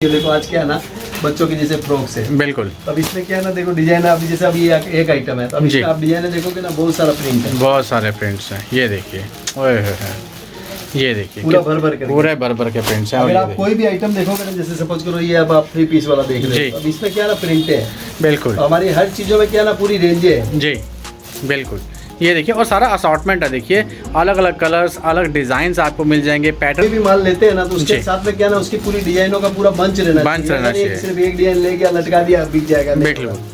ये देखो आज क्या है ना, बच्चों की जैसे फ्रॉक्स है। बिल्कुल। अब इसमें क्या है ना, देखो डिजाइन अभी जैसे अभी एक आइटम है, तो अभी आप डिजाइन देखोगे ना, बहुत सारा प्रिंट है, बहुत सारे प्रिंट्स हैं। ये देखिए, ओए ये देखिए पूरा भर भर के प्रिंट्स हैं। अगर आप कोई भी आइटम देखोगे ना, जैसे सपोज करो ये अब आप 3 पीस वाला देख रहे हो, अब इसमें क्या ना प्रिंट है। बिल्कुल। तो हमारी हर चीजों में क्या ना पूरी रेंज है जी। बिल्कुल, ये देखिए, और सारा असॉर्टमेंट है। देखिए अलग अलग कलर्स, अलग डिजाइन आपको मिल जाएंगे। पैटर्न भी माल लेते हैं ना, तो उसके साथ में क्या ना, उसकी पूरी डिजाइनों का पूरा बंच रहना चाहिए। सिर्फ एक डिजाइन ले गया, लटका दिया, बिक जाएगा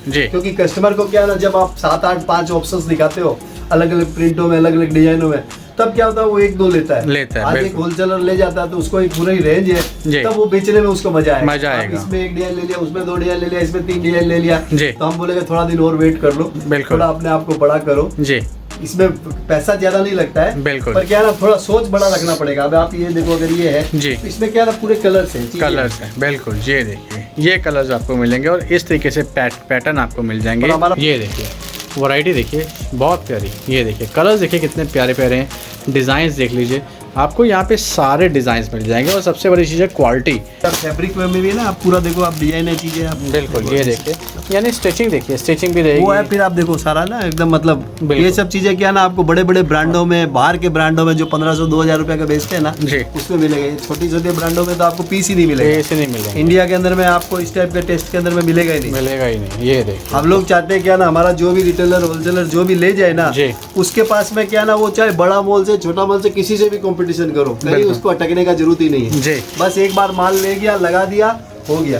जी। क्योंकि कस्टमर को क्या ना, जब आप 7, 8, 5 ऑप्शंस दिखाते हो अलग अलग प्रिंटों में, अलग अलग डिजाइनों में, तब क्या होता है वो 1-2 लेता है। आज एक होलसेलर ले जाता है तो उसको एक पूरा ही रेंज है, तब वो बेचने में उसको मजा आएगा। इसमें 1 डिजाइन ले लिया, उसमें 2 डिजाइन ले लिया, इसमें 3 डिजाइन ले लिया, तो हम बोलेंगे थोड़ा दिन और वेट कर लो, थोड़ा अपने आप को बड़ा करो जी। इसमें पैसा ज्यादा नहीं लगता है, बिल्कुल, पर क्या ना थोड़ा सोच बड़ा रखना पड़ेगा। अब आप ये देखो, अगर ये है जी, तो इसमें क्या ना पूरे कलर्स हैं। बिल्कुल, ये देखिए, ये कलर्स आपको मिलेंगे और इस तरीके से पैटर्न आपको मिल जाएंगे। ये देखिए वैरायटी, देखिए बहुत प्यारी। ये देखिए कलर्स, देखिए कितने प्यारे प्यारे हैं। डिज़ाइंस देख लीजिए, आपको यहाँ पे सारे डिज़ाइंस मिल जाएंगे। और सबसे बड़ी चीज़ है क्वालिटी। फैब्रिक में भी ना आप पूरा देखो, आप डिजाइन है चीज़ें आप बिल्कुल। ये देखिए, यानी स्टिचिंग देखिए, स्टिचिंग भी रहेगी। वो है, फिर आप देखो सारा ना एकदम, मतलब ये सब चीज़ें क्या ना आपको बड़े बड़े ब्रांडों में, बाहर के ब्रांडों में जो 1500-2000 रुपये का बेचते हैं ना जी, उसमें मिलेगा। छोटी छोटी ब्रांडों में तो आपको पीस ही नहीं मिलेगा, इंडिया के अंदर में आपको इस टाइप के टेस्ट के अंदर में मिलेगा ही नहीं। ये देखिए, हम लोग चाहते हैं क्या ना, हमारा जो भी रिटेलर होलसेलर जो भी ले जाए ना, उसके पास में क्या ना, वो चाहे बड़ा मॉल से छोटा मॉल से किसी से भी कंपटीशन करो, कहीं उसको अटकने का जरूरत ही नहीं है। बस एक बार माल ले गया, लगा दिया, हो गया।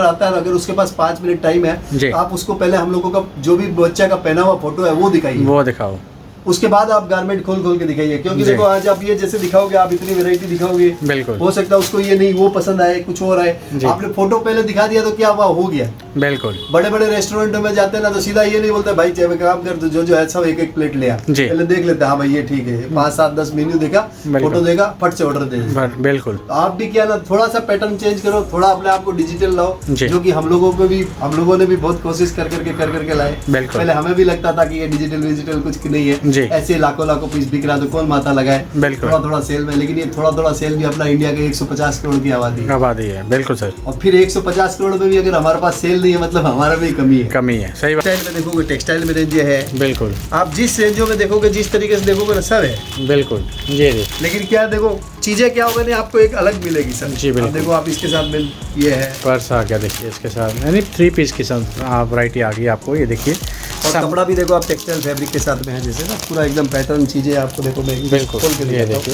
आता है, अगर उसके पास 5 मिनट टाइम है, आप उसको पहले हम लोगों का जो भी बच्चा का पहना हुआ फोटो है वो दिखाइए, वो दिखाओ। उसके बाद आप गारमेंट खोल के दिखाइए, क्योंकि देखो आज आप ये जैसे दिखाओगे, आप इतनी वैरायटी दिखाओगे, बिल्कुल हो सकता है उसको ये नहीं, वो पसंद आए, कुछ और आए। आपने फोटो पहले दिखा दिया तो क्या हुआ, हो गया। बिल्कुल। बड़े बड़े रेस्टोरेंटों में जाते हैं ना, तो सीधा ये नहीं बोलते भाई चाहे काम कर, तो जो है सब एक प्लेट ले आ, पहले देख लेते हैं, हाँ भाई ये ठीक है, 5, 7, 10 मेन्यू देखा, फोटो देखा, फट से ऑर्डर दे। बिल्कुल। आप भी क्या ना, थोड़ा सा पैटर्न चेंज करो, थोड़ा अपने आप को डिजिटल लाओ, जो कि हम लोगों ने भी बहुत कोशिश कर करके लाए। पहले हमें भी लगता था कि ये डिजिटल कुछ नहीं है, ऐसे लाखों पीस बिक रहा, तो कौन माथा लगाए, थोड़ा सेल में। लेकिन ये थोड़ा सेल भी अपना इंडिया के 150 करोड़ की आबादी है। बिल्कुल सर। और फिर 150 करोड़ में भी अगर हमारे पास सेल नहीं है, मतलब हमारा भी कमी है। सही बात। टेक्सटाइल में देखोगे, टेक्सटाइल में रेंज है, बिल्कुल। आप जिस रेंजों में देखोगे, जिस तरीके से देखोगे ना, सब है। बिल्कुल। ये लेकिन क्या देखो, चीजें क्या होगा ना, आपको एक अलग मिलेगी सर जी। बिल्कुल। देखो आप इसके साथ में ये है पर्स आ गया, देखिए इसके साथ यानी 3 पीस की वैरायटी आ गई आपको। ये देखिए, और कपड़ा भी देखो आप टेक्सटाइल फैब्रिक के साथ में है, जैसे ना पूरा एकदम पैटर्न चीजें आपको देखो, मैं बिल्कुल खोल के ये देखिए।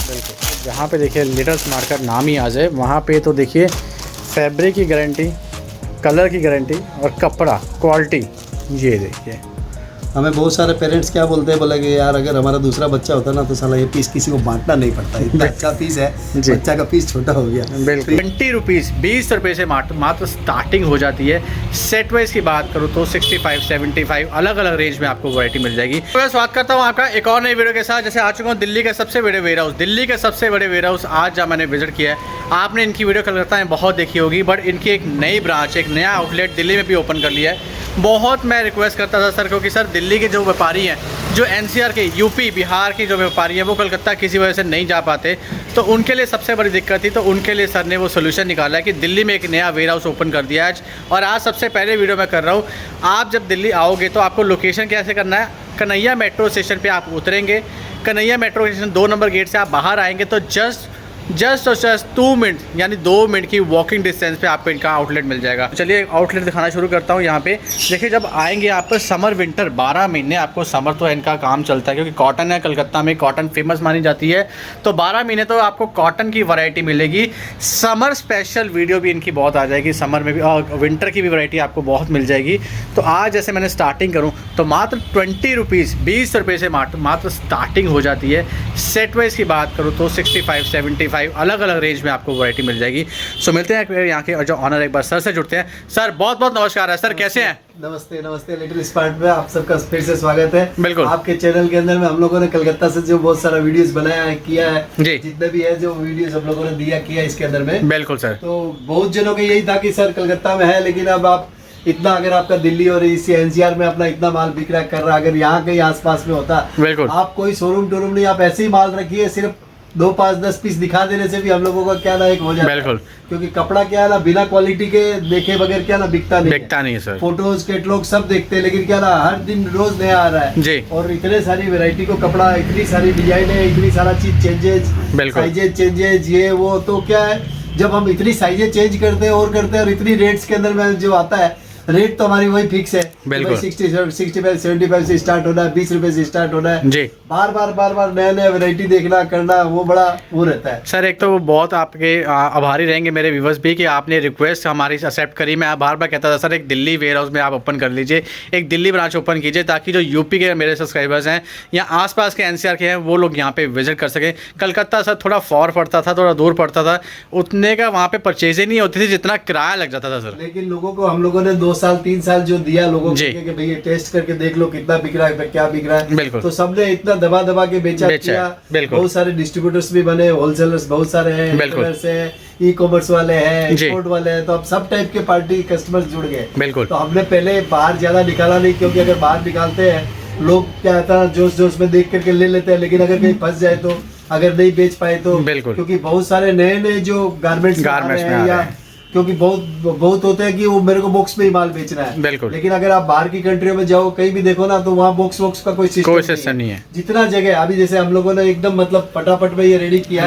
बिल्कुल, जहाँ पे देखिए लिटिल स्मार्ट का नाम ही आ जाए, वहाँ पे तो देखिए फैब्रिक की गारंटी, कलर की गारंटी और कपड़ा क्वालिटी। ये देखिए, हमें बहुत सारे पेरेंट्स क्या बोलते हैं, बोले कि यार अगर हमारा दूसरा बच्चा होता ना, तो साला ये पीस किसी को बांटना नहीं पड़ता, इतना अच्छा पीस है, बच्चा का पीस छोटा हो गया। बिल्कुल। 20 रुपीज़, 20 रुपये से मात्र स्टार्टिंग हो जाती है। सेट वाइज की बात करूँ तो 65, 75 अलग अलग रेंज में आपको वैरायटी मिल जाएगी। तो मैं स्वागत करता हूँ आपका एक और नई वीडियो के साथ। जैसे आ चुका हूँ दिल्ली के सबसे बड़े वेयर हाउस, आज जहाँ मैंने विजिट किया है। आपने इनकी वीडियो कलकत्ता में बहुत देखी होगी, बट इनकी एक नई ब्रांच, एक नया आउटलेट दिल्ली में भी ओपन कर लिया है। बहुत मैं रिक्वेस्ट करता था सर, क्योंकि सर दिल्ली के जो व्यापारी हैं, जो NCR के, यूपी बिहार के जो व्यापारी हैं, वो कलकत्ता किसी वजह से नहीं जा पाते, तो उनके लिए सबसे बड़ी दिक्कत थी। तो उनके लिए सर ने वो सोल्यूशन निकाला है कि दिल्ली में एक नया वेयर हाउस ओपन कर दिया आज। और आज सबसे पहले वीडियो मैं कर रहा हूँ। आप जब दिल्ली आओगे तो आपको लोकेशन कैसे करना है, कन्हैया मेट्रो स्टेशन पर आप उतरेंगे। Kanhaiya metro station 2 number gate से आप बाहर आएंगे तो जस्ट 2 मिनट यानी 2 मिनट की वॉकिंग डिस्टेंस पे आपको इनका आउटलेट मिल जाएगा। चलिए आउटलेट दिखाना शुरू करता हूँ। यहाँ पे देखिए, जब आएंगे आप पर समर विंटर 12 महीने आपको समर तो इनका काम चलता है, क्योंकि कॉटन है, कलकत्ता में कॉटन फेमस मानी जाती है। तो 12 महीने तो आपको कॉटन की वैरायटी मिलेगी। समर स्पेशल वीडियो भी इनकी बहुत आ जाएगी, समर में भी, और विंटर की भी वैरायटी आपको बहुत मिल जाएगी। तो आज जैसे मैंने स्टार्टिंग करूँ तो मात्र 20 रुपीज़, 20 रुपये से मात्र स्टार्टिंग हो जाती है। सेट वाइज की बात करूँ तो 65, 75 अलग अलग रेंज में आपको वैरायटी मिल जाएगी। सो मिलते हैं यहाँ के जो ऑनर, एक बार सर से जुड़ते हैं। सर बहुत बहुत नमस्कार है सर, कैसे हैं? नमस्ते लिटिल स्मार्ट में आप सबका फिर से स्वागत है। बिल्कुल। आपके चैनल के अंदर में हम लोगों ने कलकत्ता से जो बहुत सारा वीडियोस बनाया है, किया है, जितने भी है जो वीडियोस हम लोगों ने किया इसके अंदर में। बिल्कुल सर। तो बहुत जनों का यही था कि सर कलकत्ता में है, लेकिन अब आप इतना, अगर आपका दिल्ली और इसी NCR में अपना इतना माल बिक रहा कर रहा, अगर यहाँ कहीं आसपास में होता, आप कोई शोरूम नहीं, आप ऐसे ही माल रखिए, सिर्फ 2 5 10 पीस दिखा देने से भी हम लोगों का क्या ना एक हो जाता है। बिल्कुल, क्योंकि कपड़ा क्या है ना बिना क्वालिटी के देखे बगैर क्या ना बिकता नहीं है सर। फोटोज कैटलॉग सब देखते हैं, लेकिन क्या ना हर दिन रोज नया आ रहा है जी। और इतने सारी वैरायटी को कपड़ा, इतनी सारी डिजाइन है, इतनी सारा चीज चेंजेज, साइजेज चेंजेज, ये वो, तो क्या है जब हम इतनी साइजेज चेंज करते हैं और इतनी रेट्स के अंदर में जो आता है, रेट तो हमारी वही फिक्स है, 65 75 से स्टार्ट होना है, 20 रुपए से स्टार्ट होना है जी। बार बार नया वैरायटी देखना करना, वो बड़ा वो रहता है सर। एक तो वो बहुत आपके आभारी रहेंगे मेरे व्यूवर्स भी कि आपने रिक्वेस्ट हमारी एक्सेप्ट करी। मैं बार कहता था सर एक दिल्ली वेयर हाउस में आप ओपन कर लीजिए, एक दिल्ली ब्रांच ओपन कीजिए, ताकि जो यूपी के मेरे सब्सक्राइबर्स हैं या आसपास के एनसीआर के हैं वो लोग यहाँ पे विजिट कर सकें। कलकत्ता सर थोड़ा फॉर पड़ता था, थोड़ा दूर पड़ता था, उतने का वहाँ पे परचेज ही नहीं होती थी जितना किराया लग जाता था सर। लेकिन लोगों को हम लोगों ने 2 साल 3 साल जो दिया लोगों को कि भैया टेस्ट करके देख लो कितना बिक रहा है, क्या बिक रहा है, बिल्कुल। तो सबने इतना दबा के बेचा किया। बहुत सारे डिस्ट्रीब्यूटर्स भी बने, होलसेलर्स बहुत सारे हैं, रिटेलर्स हैं, ई कॉमर्स वाले हैं, एक्सपोर्ट वाले हैं, तो अब सब टाइप के पार्टी कस्टमर्स जुड़ गए। बिल्कुल। तो हमने पहले बाहर ज्यादा निकाला नहीं, क्योंकि अगर बाहर निकालते हैं लोग क्या था जोश में देख करके ले लेते हैं, लेकिन अगर कहीं फंस जाए तो, अगर नहीं बेच पाए तो, क्योंकि बहुत सारे नए जो गारमेंट्स में या क्योंकि बहुत होते हैं कि वो मेरे को बॉक्स में ही माल बेचना है, बिल्कुल। लेकिन अगर आप बाहर की कंट्रियों में जाओ कहीं भी देखो ना, तो वहाँ बॉक्स का कोई सिस्टम नहीं है। जितना जगह अभी जैसे हम लोगों ने एकदम मतलब फटाफट में ये रेडी किया।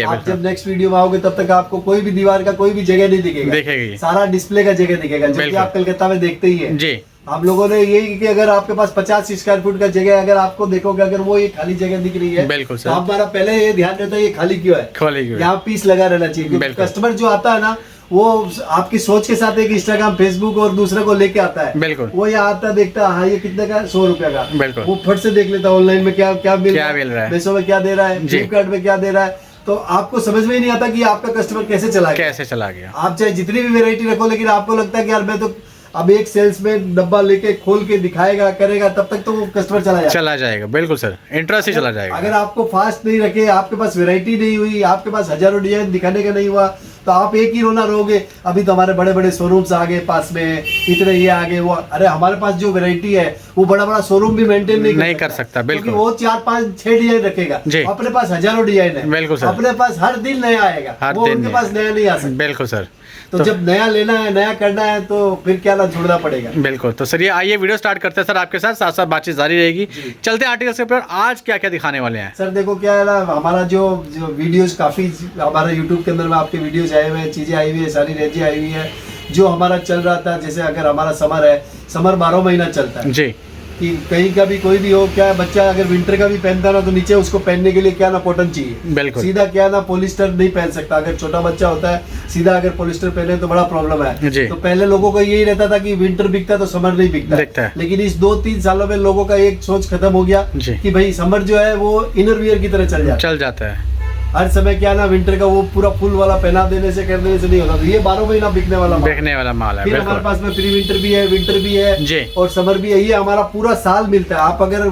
आप जब नेक्स्ट वीडियो में आओगे तब तक आपको कोई भी दीवार का कोई भी जगह नहीं दिखेगा, सारा डिस्प्ले का जगह दिखेगा, जो कि आप कलकत्ता में देखते ही है जी। हम लोगों ने यही कि अगर आपके पास 50 स्क्वायर फुट का जगह, अगर आपको देखोगे अगर वो ये खाली जगह दिख रही है, बिल्कुल सर, तो हमारा पहले ये ध्यान रहता है ये खाली क्यों है, यहाँ पीस लगा रहना चाहिए। कस्टमर जो आता है ना, वो आपकी सोच के साथ एक इंस्टाग्राम फेसबुक और दूसरे को लेके आता है, बिल्कुल। वो यहाँ आता देखता है, हाँ ये कितने का, 100 रुपए का, बिल्कुल। वो फट से देख लेता ऑनलाइन में क्या मिल रहा है, मीशो में क्या दे रहा है, फ्लिपकार्ट में क्या दे रहा है, तो आपको समझ में ही नहीं आता कि आपका कस्टमर कैसे चला गया। आप चाहे जितनी भी वेरायटी रखो, लेकिन आपको लगता है कि यार मैं तो अब एक सेल्स में डब्बा लेके खोल के दिखाएगा करेगा, तब तक तो वो कस्टमर चला जाएगा। बिल्कुल सर, इंटरेस्ट ही चला जाएगा। अगर आपको फास्ट नहीं रखे, आपके पास वैरायटी नहीं हुई, आपके पास हजारों डिजाइन दिखाने का नहीं हुआ, तो आप एक ही रोना रोगे। अभी तो हमारे बड़े बड़े शोरूम्स आ गए पास में, इतने ये आ गए वो, अरे हमारे पास जो वैरायटी है वो बड़ा शोरूम भी मेंटेन नहीं कर सकता, बिल्कुल। वो 4 5 6 डिजाइन रखेगा, अपने पास हजारों डिजाइन है, बिल्कुल सर। अपने पास हर दिन नया आएगा, वो उनके पास नया नहीं आ सकता, बिल्कुल सर। तो जब नया लेना है, नया करना है, तो फिर क्या ना जुड़ना पड़ेगा, बिल्कुल। तो सर ये आइए वीडियो स्टार्ट करते हैं सर आपके साथ बातचीत जारी रहेगी। चलते हैं आर्टिकल्स के ऊपर, आज क्या क्या दिखाने वाले हैं सर। देखो क्या है ना, हमारा जो वीडियोस काफी हमारा यूट्यूब के अंदर में आपके वीडियोस आए हुए हैं, चीजें आई हुई है, सारी रेंजें आई हुई है, जो हमारा चल रहा था। जैसे अगर हमारा समर है, समर 12 महीना चलता है जी, कि कहीं का भी कोई भी हो, क्या बच्चा अगर विंटर का भी पहनता ना, तो नीचे उसको पहनने के लिए क्या ना कॉटन चाहिए, बिल्कुल। सीधा क्या ना पॉलिस्टर नहीं पहन सकता, अगर छोटा बच्चा होता है सीधा अगर पॉलिस्टर पहने तो बड़ा प्रॉब्लम है। तो पहले लोगों का यही रहता था कि विंटर बिकता तो समर नहीं बिकता, लेकिन इस 2-3 सालों में लोगों का एक सोच खत्म हो गया कि भाई समर जो है वो इनर वियर की तरह चल जाता है। हर समय क्या ना विंटर का वो पूरा फुल वाला पहना देने से कर देने से नहीं होता, तो ये 12 महीना बिकने वाला माल है। फिर हमारे पास में प्री विंटर भी है, विंटर भी है और समर भी है, ये हमारा पूरा साल मिलता है। आप अगर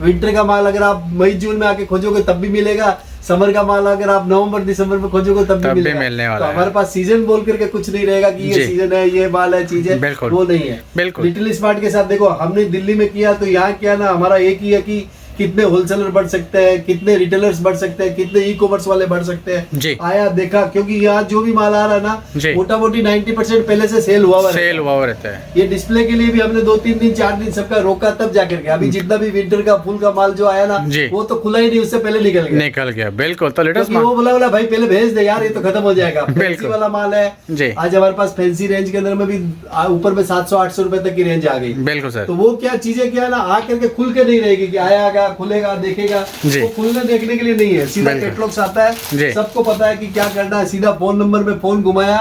विंटर का माल अगर आप मई जून में आके खोजोगे तब भी मिलेगा, समर का माल अगर आप नवंबर दिसंबर में खोजोगे तब भी मिलेगा। तो हमारे पास सीजन बोल करके कुछ नहीं रहेगा कि ये सीजन है, ये माल है, चीज है, वो नहीं है। बिल्कुल लिटिल स्मार्ट के साथ देखो हमने दिल्ली में किया, तो यहाँ क्या ना हमारा एक ही है कि कितने होलसेलर बढ़ सकते हैं, कितने रिटेलर्स बढ़ सकते हैं, कितने ई कॉमर्स वाले बढ़ सकते हैं। आया देखा, क्योंकि यहाँ जो भी माल आ रहा है ना, मोटा मोटी 90% पहले से सेल हुआ रहता है। ये डिस्प्ले के लिए भी हमने 2-3 दिन 4 दिन सबका रोका, तब जाकर के अभी जितना भी विंटर का फुल का माल जो आया ना, वो तो खुला ही नहीं, उससे पहले निकल गया। बिल्कुल। तो लेटेस्ट वो बोला भाई पहले भेज दे यार, ये तो खत्म हो जाएगा। फैंसी वाला माल है, आज हमारे पास फैंसी रेंज के अंदर में भी ऊपर में 700-800 रुपए तक की रेंज आ गई। बिल्कुल सर। तो वो क्या चीजें क्या ना आकर के खुल के नहीं रहेगी कि आया खुलेगा देखेगा, वो खुलने देखने के लिए नहीं है, सीधा कैटलॉग्स आता है, सबको पता है कि क्या करना है, सीधा फोन नंबर पे फोन घुमाया,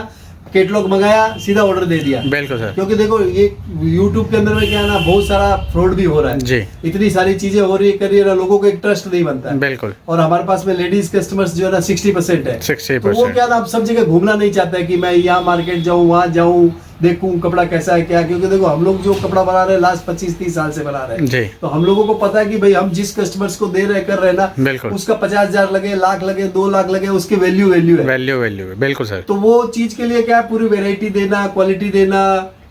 कैटलॉग मंगाया, सीधा ऑर्डर दे दिया। बिल्कुल सर। क्योंकि देखो ये YouTube के अंदर में क्या है ना, बहुत सारा फ्रॉड भी हो रहा है जी, इतनी सारी चीजें हो रही है, कर रही है, लोगों को एक ट्रस्ट नहीं बनता है। बिल्कुल। और हमारे पास में लेडीज कस्टमर्स जो है ना 60% है, 60%। तो वो क्या ना, अब सब जगह घूमना नहीं चाहता है कि मैं यहाँ मार्केट जाऊँ, वहाँ जाऊँ, देखूं कपड़ा कैसा है क्या, क्योंकि देखो हम लोग जो कपड़ा बना रहे हैं लास्ट 25-30 साल से बना रहे हैं, तो हम लोगों को पता है कि भाई हम जिस कस्टमर्स को दे रहे कर रहे ना, उसका 50,000 लगे, लाख लगे, 2 लाख लगे, उसकी वैल्यू है। बिल्कुल सर। तो वो चीज के लिए क्या है, पूरी वेरायटी देना, क्वालिटी देना,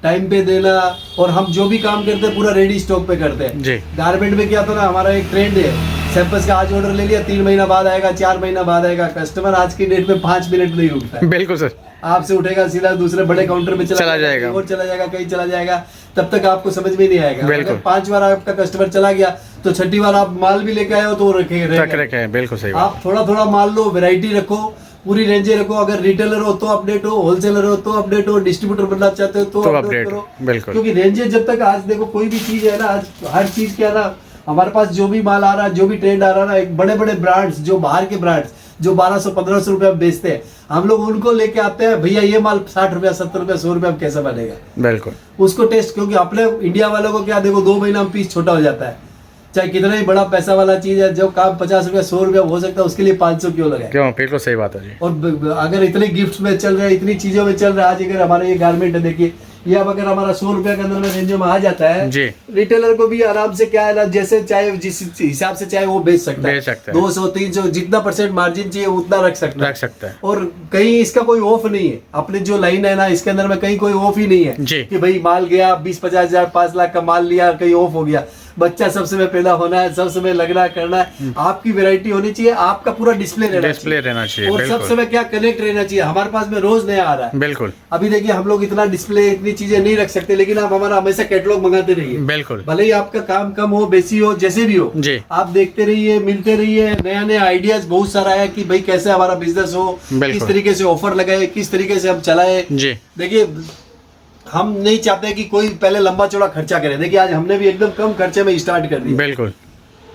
टाइम पे देना, और हम जो भी काम करते हैं पूरा रेडी स्टॉक पे करते हैं। गारमेंट में क्या था ना, हमारा एक ट्रेंड है सैंपल्स का आज ऑर्डर ले लिया, 3 महीना बाद आएगा, 4 महीना बाद आएगा। कस्टमर आज की डेट में 5 मिनट नहीं रुकता है। बिल्कुल सर, आपसे उठेगा सीधा दूसरे बड़े काउंटर में चला जाएगा और चला जाएगा, कहीं चला जाएगा, तब तक आपको समझ में नहीं आएगा। अगर 5 बार आपका कस्टमर चला गया तो 6ठी बार आप माल भी लेके आए हो तो रखे हैं। बिल्कुल सही। आप थोड़ा थोड़ा माल लो, वैरायटी रखो, पूरी रेंजे रखो। अगर रिटेलर हो तो अपडेट हो, होलसेलर हो तो अपडेट हो, डिस्ट्रीब्यूटर बनना चाहते हो तो अपडेट करो। बिल्कुल, क्योंकि रेंजे जब तक आज देखो कोई भी चीज है ना, आज हर चीज क्या ना, हमारे पास जो भी माल आ रहा है, जो भी ट्रेंड आ रहा है ना, एक बड़े बड़े ब्रांड्स जो बाहर के ब्रांड्स जो 1200-1500 रुपया बेचते हैं, हम लोग उनको लेके आते हैं, भैया ये माल 60 रुपया 70 रुपया 100 रुपया कैसे बनेगा। बिल्कुल, उसको टेस्ट, क्योंकि अपने इंडिया वालों को क्या देखो 2 महीना में पीस छोटा हो जाता है, चाहे कितना ही बड़ा पैसा वाला चीज है, जो काम 50 रुपया 100 रुपया हो सकता है उसके लिए 500 क्यों लगाए। क्यों, बिल्कुल सही बात है जी। और अगर इतने गिफ्ट में चल रहे हैं, इतनी चीजों में चल रहा है, आज अगर हमारे ये गारमेंट है देखिए, ये अब अगर हमारा 100 रुपया के अंदर में रेंज में आ जाता है जी, रिटेलर को भी आराम से क्या है ना, जैसे चाहे जिस हिसाब से चाहे वो बेच सकता है। 200-300 जितना % मार्जिन चाहिए उतना रख सकता है। और कहीं इसका कोई ऑफ नहीं है, अपने जो लाइन है ना इसके अंदर में कहीं कोई ऑफ ही नहीं है कि भाई माल गया 20-50 हजार 5 लाख का माल लिया, कहीं ऑफ हो गया। बच्चा सब समय पैदा होना है, सब समय लगना करना है, आपकी वैरायटी होनी चाहिए, आपका पूरा डिस्प्ले रहना चाहिए और सब समय क्या कनेक्ट रहना चाहिए। हमारे पास में रोज नया आ रहा है। बिल्कुल, अभी देखिए हम लोग इतना डिस्प्ले इतनी चीजें नहीं रख सकते, लेकिन आप हमारा हमेशा कैटलॉग मंगाते रहिए। बिल्कुल, भले ही आपका काम कम हो, बेसी हो, जैसे भी हो, आप देखते रहिए, मिलते रहिए। नया नया आइडियाज बहुत सारा है कि भाई कैसे हमारा बिजनेस हो, किस तरीके से ऑफर लगाए, किस तरीके से हम चलाए। देखिए हम नहीं चाहते कि कोई पहले लंबा चौड़ा खर्चा करे। देखिए आज हमने भी एकदम कम खर्चे में स्टार्ट कर दिया। बिल्कुल,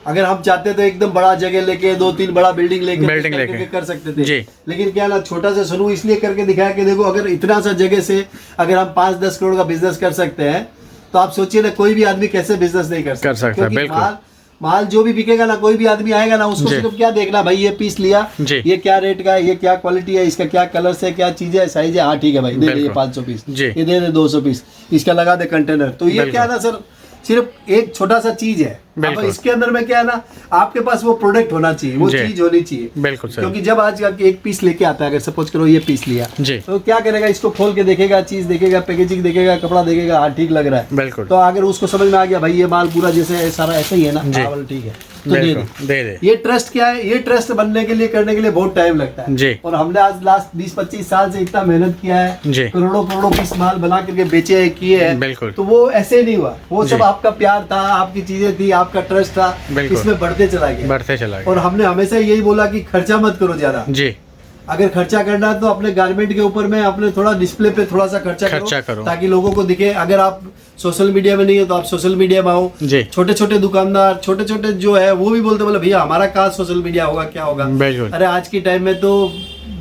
अगर हम चाहते तो एकदम बड़ा जगह लेके 2-3 बड़ा बिल्डिंग लेके कर सकते थे जी। लेकिन क्या ना, छोटा सा शुरू इसलिए करके दिखाया कि देखो अगर इतना सा जगह से अगर हम 5-10 करोड़ का बिजनेस कर सकते हैं तो आप सोचिए ना कोई भी आदमी कैसे बिजनेस नहीं कर सकता। बिल्कुल, माल जो भी बिकेगा ना, कोई भी आदमी आएगा ना, उसको सिर्फ क्या देखना, भाई ये पीस लिया, ये क्या रेट का है, ये क्या क्वालिटी है, इसका क्या कलर है, क्या चीज है, साइज है, हाँ ठीक है भाई दे दे 500 पीस, ये दे दे 200 पीस, इसका लगा दे कंटेनर। तो ये क्या ना सर, सिर्फ एक छोटा सा चीज है। अब इसके अंदर में क्या है ना, आपके पास वो प्रोडक्ट होना चाहिए, वो चीज होनी चाहिए। बिल्कुल, क्योंकि जब आज एक पीस लेके आता है, अगर सपोज करो ये पीस लिया तो क्या करेगा, इसको खोल के देखेगा, चीज देखेगा, पैकेजिंग देखेगा, कपड़ा देखेगा, हाँ ठीक लग रहा है। बिल्कुल, तो अगर उसको समझ में आ गया भाई ये माल पूरा जैसे सारा ऐसा ही है ना, ठीक है तो दे। ये ट्रस्ट क्या है, ये ट्रस्ट बनने के लिए, करने के लिए बहुत टाइम लगता है। और हमने आज लास्ट 20-25 साल से इतना मेहनत किया है, करोड़ों पीस माल बना करके बेचे है, किए हैं। तो वो ऐसे नहीं हुआ, वो सब आपका प्यार था, आपकी चीजें थी, आपका ट्रस्ट था, इसमें बढ़ते चला गया। और हमने हमेशा यही बोला कि खर्चा मत करो ज्यादा जी। अगर खर्चा करना है तो अपने गारमेंट के ऊपर में अपने थोड़ा डिस्प्ले पे थोड़ा सा खर्चा करो ताकि लोगों को दिखे। अगर आप सोशल मीडिया में नहीं हो तो आप सोशल मीडिया में आओ। छोटे छोटे दुकानदार, छोटे छोटे जो है वो भी बोलते बोले भैया हमारा कहाँ सोशल मीडिया होगा, क्या होगा। अरे आज के टाइम में तो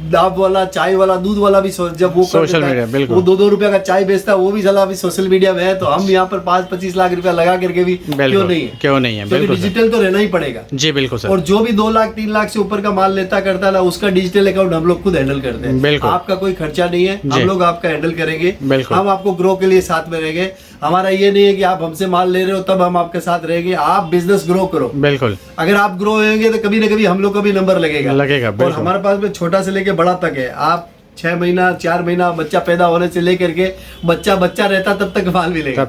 दाब वाला, चाय वाला, दूध वाला भी जब वो सोशल मीडिया, वो 2-2 रुपया का चाय बेचता है, वो भी साला अभी सोशल मीडिया में है। तो हम यहाँ पर 5-25 लाख रुपया लगा करके भी क्यों नहीं है। डिजिटल तो रहना ही पड़ेगा जी। बिल्कुल सर। और जो भी 2 लाख 3 लाख से ऊपर का माल लेता करता ना, उसका डिजिटल अकाउंट हम लोग खुद हैंडल करते हैं। आपका कोई खर्चा नहीं है, हम लोग आपका हैंडल करेंगे, हम आपको ग्रो के लिए साथ में रहेंगे। हमारा ये नहीं है कि आप हमसे माल ले रहे हो तब हम आपके साथ रहेंगे, आप बिजनेस ग्रो करो। बिल्कुल, अगर आप ग्रो होंगे तो कभी ना कभी हम लोग का भी नंबर लगेगा। और हमारे पास में छोटा से लेके बड़ा तक है। आप 6 महीना 4 महीना बच्चा पैदा होने से लेकर के बच्चा रहता तब तक माल मिलेगा,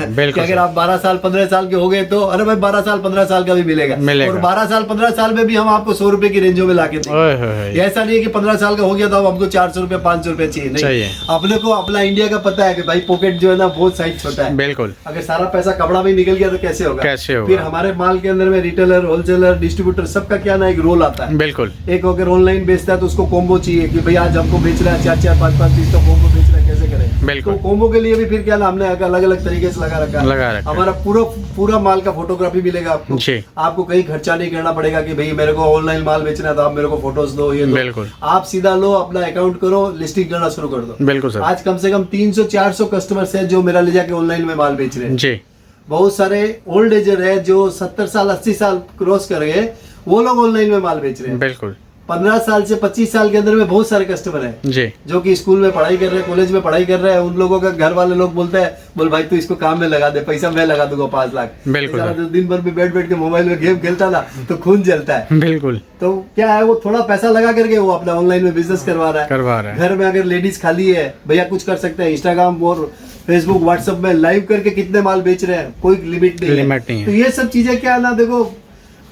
बिल्कुल। अगर आप 12 साल 15 साल के हो गए तो अरे भाई 12 साल 15 साल का भी मिलेगा। और 12 साल 15 साल में भी हम आपको 100 रुपए की रेंजों में लाके देंगे। ऐसा नहीं है कि 15 साल का हो गया तो अब हमको 400 रुपए 500 रुपए चाहिए, नहीं। अपने को अपना इंडिया का पता है कि भाई पॉकेट जो है ना बहुत साइज छोटा है। बिल्कुल, अगर सारा पैसा कपड़ा में निकल गया तो कैसे होगा। फिर हमारे माल के अंदर में रिटेलर, होलसेलर, डिस्ट्रीब्यूटर सबका क्या ना एक रोल आता है। बिल्कुल, एक अगर ऑनलाइन बेचता है तो उसको कॉम्बो चाहिए कि भाई आज हमको बेच रहा है 4-4 5-5 पीस का कॉम्बो बेच रहा है, कैसे करें। बिल्कुल, तो कॉम्बो के लिए भी फिर क्या ना हमने अलग अलग तरीके से लगा रखा। हमारा पूरा माल का फोटोग्राफी मिलेगा आपको। आपको कहीं खर्चा नहीं करना पड़ेगा कि भाई मेरे को ऑनलाइन माल बेचना है तो आप मेरे को फोटोज दो, ये दो। बिल्कुल, आप सीधा लो, अपना अकाउंट करो, लिस्टिंग करना शुरू कर दो। बिल्कुल सर। आज कम से कम 300-400 कस्टमर्स है जो मेरा ले जाके ऑनलाइन में माल बेच रहे हैं जी। बहुत सारे ओल्ड एजर है जो 70 साल 80 साल क्रॉस कर गए, वो लोग ऑनलाइन में माल बेच रहे हैं। बिल्कुल, 15 साल से 25 साल के अंदर में बहुत सारे कस्टमर हैं जी, जो कि स्कूल में पढ़ाई कर रहे हैं, कॉलेज में पढ़ाई कर रहे हैं। उन लोगों का घर वाले लोग बोलते हैं, बोल भाई तू इसको काम में लगा दे, पैसा मैं लगा दूंगा 5 लाख। बिल्कुल, दिन भर भी बैठ के मोबाइल में गेम खेलता ना तो खून जलता है। बिल्कुल, तो क्या है वो थोड़ा पैसा लगा करके वो अपना ऑनलाइन में बिजनेस करवा रहा है। घर में अगर लेडीज खाली है, भैया कुछ कर सकते हैं, इंस्टाग्राम और फेसबुक व्हाट्सएप में लाइव करके कितने माल बेच रहे हैं, कोई लिमिट नहीं है। तो ये सब चीजें क्या ना देखो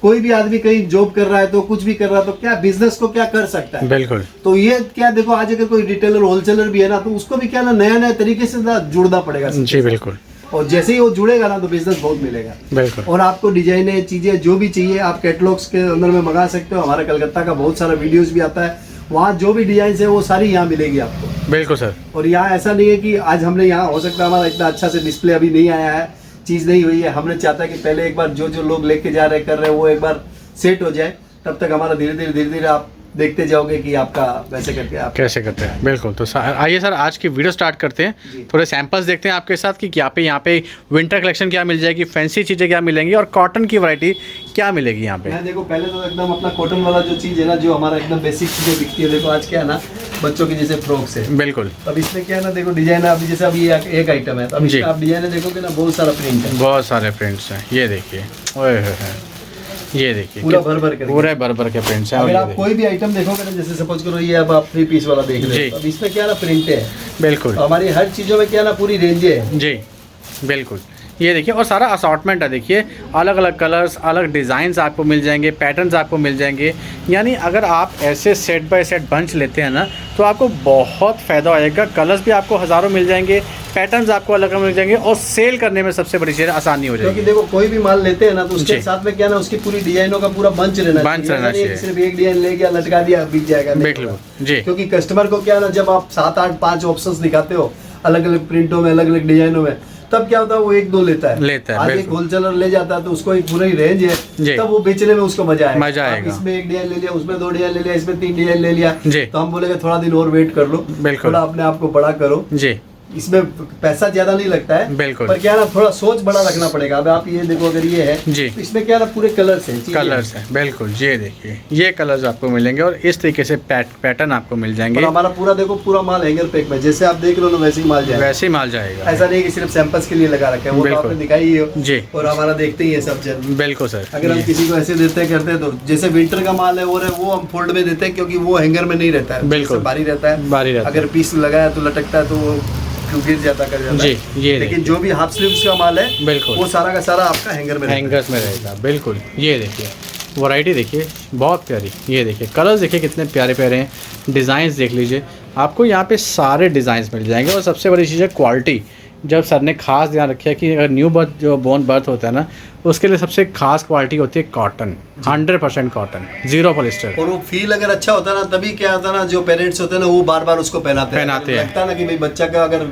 कोई भी आदमी कहीं जॉब कर रहा है तो कुछ भी कर रहा है तो क्या बिजनेस को क्या कर सकता है। बिल्कुल। तो ये क्या देखो, आज अगर कोई रिटेलर होलसेलर भी है ना, तो उसको भी क्या ना नया नया तरीके से ना जुड़ना पड़ेगा। जी बिल्कुल। और जैसे ही वो जुड़ेगा ना तो बिजनेस बहुत मिलेगा। बिल्कुल। और आपको डिजाइने चीजें जो भी चाहिए आप कैटलॉग्स के अंदर में मंगा सकते हो। हमारा कलकत्ता का बहुत सारा वीडियोस भी आता है, वहाँ जो भी डिजाइन है वो सारी यहाँ मिलेगी आपको। बिल्कुल सर। और यहाँ ऐसा नहीं है कि आज हमने यहाँ, हो सकता है हमारा इतना अच्छा से डिस्प्ले अभी नहीं आया है, चीज नहीं हुई है, हमने चाहता है कि पहले एक बार जो जो लोग लेके जा रहे कर रहे हैं वो एक बार सेट हो जाए, तब तक हमारा धीरे धीरे आप देखते जाओगे कि आपका वैसे करके आप कैसे करते हैं। बिल्कुल। तो आइए सर आज की वीडियो स्टार्ट करते हैं, थोड़े सैंपल्स देखते हैं आपके साथ कि यहाँ पे विंटर कलेक्शन क्या मिल जाएगी, फैंसी चीज़ें क्या मिलेंगी और कॉटन की वैरायटी क्या मिलेगी यहाँ पे। मैं देखो पहले तो एकदम अपना कॉटन वाला जो चीज़ है ना, जो हमारा एकदम बेसिक चीज़ें दिखती है, देखो आज क्या है ना, बच्चों की जैसे फ्रॉक्स है। बिल्कुल। अब इसमें क्या है ना, देखो डिजाइन अभी जैसे अभी एक आइटम है, तो अभी आप डिजाइन देखोगे ना, बहुत सारा प्रिंट है, बहुत सारे प्रिंट्स हैं। ये देखिए, ये देखिए पूरा भर के प्रिंट्स हैं। अगर आप कोई भी आइटम देखोगे ना, जैसे सपोज करो ये अब आप 3 पीस वाला देख रहे हो, अब इसमें क्या ना प्रिंट है। बिल्कुल। हमारी हर चीज़ों में क्या ना पूरी रेंज है। जी बिल्कुल। ये देखिए, और सारा असॉर्टमेंट है। देखिए अलग अलग कलर्स, अलग डिज़ाइंस आपको मिल जाएंगे, पैटर्न्स आपको मिल जाएंगे। यानी अगर आप ऐसे सेट बाय सेट बंच लेते हैं ना, तो आपको बहुत फ़ायदा आएगा। कलर्स भी आपको हज़ारों मिल जाएंगे, पैटर्न्स आपको अलग अलग मिल जाएंगे, और सेल करने में सबसे बड़ी चीज़ आसानी हो जाएगी। क्योंकि देखो कोई भी माल लेते हैं ना, तो उसके साथ में क्या ना, उसकी पूरी डिजाइनों का पूरा बंच रहना चाहिए। सिर्फ एक डिजाइन ले गया, लटका दिया, बिक जाएगा, बिल्कुल जी। क्योंकि कस्टमर को क्या ना, जब आप 7, 8, 5 ऑप्शंस दिखाते हो अलग अलग प्रिंटों में, अलग अलग डिजाइनों में, तब क्या होता है वो 1-2 लेता है। आज एक होलसेलर ले जाता है तो उसको एक पूरी रेंज है, तब वो बेचने में उसको मजा आएगा। इसमें एक डिजाइन ले लिया, उसमें 2 डिजाइन ले लिया, इसमें 3 डिजाइन ले लिया, तो हम बोलेंगे थोड़ा दिन और वेट कर लो, थोड़ा अपने आप को बड़ा करो जी। इसमें पैसा ज्यादा नहीं लगता है, बिल्कुल, पर क्या ना थोड़ा सोच बड़ा रखना पड़ेगा। अब आप ये देखो, अगर ये है जी, तो इसमें क्या ना पूरे कलर्स हैं, बिल्कुल। ये देखिए, ये कलर्स आपको मिलेंगे और इस तरीके से पैटर्न आपको मिल जाएंगे। और हमारा पूरा देखो, पूरा माल हैंगर पैक में, जैसे आप देख रहे हो वैसे ही माल जाएगा, वैसे ही माल जाएगा। ऐसा नहीं कि सिर्फ सैंपल्स के लिए लगा रखे हैं, वो तो आपने दिखाई ही हो जी, और हमारा देखते ही है सब जन। बिल्कुल सर। अगर हम किसी को ऐसे देते करते तो, जैसे विंटर का माल है और वो हम फोल्ड में देते हैं, क्योंकि वो हैंगर में नहीं रहता है, बिल्कुल भारी रहता है। अगर पीस लगाया तो लटकता है, तो वो गिर जाता कर जाता है जी। लेकिन जो भी हाफ स्लीव्स का माल है, बिल्कुल, वो सारा का सारा आपका हैंगर्स में रहेगा। बिल्कुल। ये देखिए वैरायटी, देखिए बहुत प्यारी। ये देखिए कलर्स, देखिए कितने प्यारे प्यारे हैं। डिज़ाइंस देख लीजिए, आपको यहाँ पे सारे डिज़ाइंस मिल जाएंगे। और सबसे बड़ी चीज़ है क्वालिटी। जब सर ने खास ध्यान रखा है कि अगर न्यू बर्थ, जो बोर्न बर्थ होता है ना, उसके लिए सबसे खास क्वालिटी होती है कॉटन, 100% कॉटन, 0 पॉलिस्टर। और वो फील अगर अच्छा होता है ना, तभी क्या होता है ना, जो पेरेंट्स होते हैं ना, वो बार बार उसको पहनाते हैं। लगता है ना कि भाई बच्चा का अगर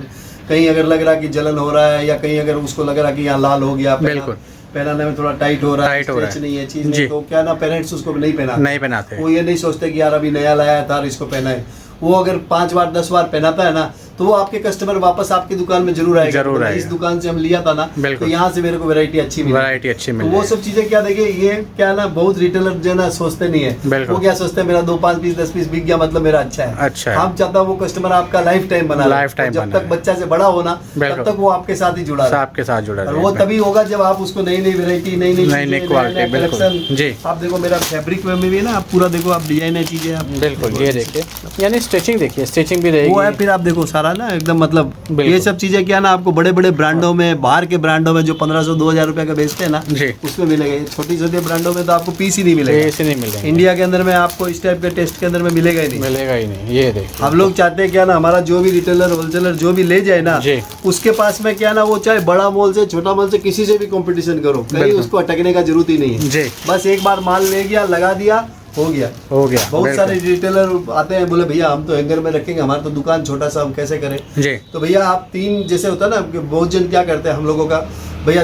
कहीं अगर लग रहा कि जलन हो रहा है, या कहीं अगर उसको लग रहा कि यहाँ लाल हो गया, बिल्कुल, पहनाने में थोड़ा टाइट हो रहा है, नहीं है चीज नहीं, तो क्या ना पेरेंट्स उसको नहीं पहनाते। वो ये नहीं सोचते कि यार अभी नया लाया था इसको पहना है। वो अगर 5 बार 10 बार पहनाता है ना, तो वो आपके कस्टमर वापस आपकी दुकान में जरूर आएगा। इस दुकान से हम लिया था ना, तो यहाँ से मेरे को वैरायटी अच्छी मिली। तो वो सब चीजें क्या, देखिए ये क्या ना, बहुत रिटेलर जो ना सोचते नहीं है। वो क्या सोचते हैं, मेरा 2, 5 पीस 10 पीस बिक गया मतलब मेरा अच्छा है। हम चाहता हूँ वो कस्टमर आपका लाइफ टाइम बना, जब तक बच्चा से बड़ा होना, तब तक वो आपके साथ ही जुड़ा है। वो तभी होगा जब आप उसको नई नई वेरायटी, नई क्वालिटी। आप देखो मेरा फैब्रिक में भी ना, आप पूरा देखो, आप डिजाइन है चीजें, बिल्कुल। ये देखिए, यानी स्टिचिंग देखिए, स्टिचिंग भी रहेगी, वो है। फिर आप देखो सारा ना एकदम मतलब ये सब चीजें क्या ना, आपको बड़े बड़े ब्रांडों में, बाहर के ब्रांडों में जो 1500-2000 रुपए का बेचते हैं ना, उसमें मिलेगा। छोटी छोटी ब्रांडों में तो आपको पीस ही नहीं मिलेगा। इंडिया के अंदर में आपको इस टाइप के टेस्ट के अंदर में मिलेगा ही नहीं। ये देखो, हम लोग चाहते हैं क्या ना, हमारा जो भी रिटेलर होलसेलर जो भी ले जाए ना, उसके पास में क्या ना, वो चाहे बड़ा मॉल से, छोटा मॉल से, किसी से भी कंपटीशन करो, कहीं उसको अटकने का जरूरत ही नहीं है। बस एक बार माल ले गया, लगा दिया, हो गया। बहुत सारे रिटेलर आते हैं, बोले भैया हम तो हैंगर में रखेंगे, हमारा तो दुकान छोटा सा, हम कैसे करें जी। तो भैया आप 3, जैसे होता है ना, बहुत जन क्या करते हैं हम लोगों का, भैया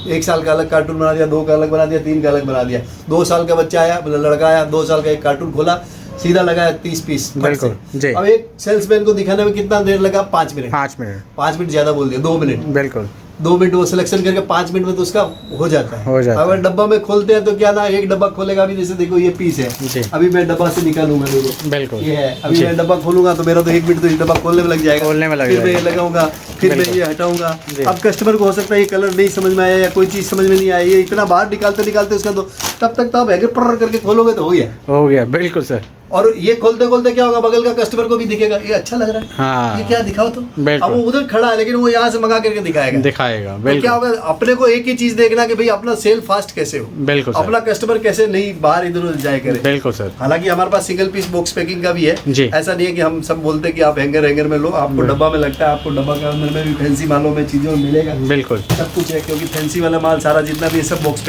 1 साल का अलग कार्टून बना दिया, 2 का अलग बना दिया, 3 का अलग बना दिया। 2 साल का बच्चा आया, लड़का आया, 2 साल का एक कार्टून खोला, सीधा लगाया 30 पीस। बिल्कुल। अब एक सेल्समैन को दिखाने में कितना देर लगा? 5 मिनट। 5 मिनट ज्यादा बोल दिया, 2 मिनट। बिल्कुल, 2 मिनट वो सिलेक्शन करके 5 मिनट में तो उसका हो जाता है। अगर डब्बा में खोलते हैं तो क्या ना, एक डब्बा खोलेगा, अभी जैसे देखो ये पीस है, अभी मैं डब्बा से निकालूंगा, देखो बिल्कुल ये है, अभी मैं डब्बा खोलूंगा तो मेरा तो 1 मिनट तो इस डब्बा खोलने में लग जाएगा, फिर मैं ये लगाऊंगा, फिर मैं ये हटाऊंगा। अब कस्टमर को हो सकता है ये कलर नहीं समझ में आया, या कोई चीज समझ में नहीं आई, ये इतना बाहर निकालते निकालते उसका, तो तब तक तो आप हैंगर पर करके खोलोगे तो हो गया। बिल्कुल सर। और ये खोलते खोलते क्या होगा, बगल का कस्टमर को भी दिखेगा ये अच्छा लग रहा है, हाँ, ये क्या दिखाओ तो। बिल्कुल। अब वो उधर खड़ा है लेकिन वो यहाँ से मंगा करके दिखाएगा। तो क्या होगा, अपने को एक ही चीज देखना कि भाई अपना सेल फास्ट कैसे हो, बिल्कुल, अपना कस्टमर कैसे नहीं बाहर इधर उधर जाए करे। बिल्कुल सर। हालांकि हमारे पास सिंगल पीस बॉक्स पैकिंग का भी है जी। ऐसा नहीं है कि हम सब बोलते कि आप हैंगर में लो, आपको डब्बा में लगता है, आपको डब्बा के अंदर में भी फैंसी मालों में चीजों में मिलेगा, बिल्कुल सब कुछ है, क्योंकि फैंसी वाला माल सारा जितना भी है सब बॉक्स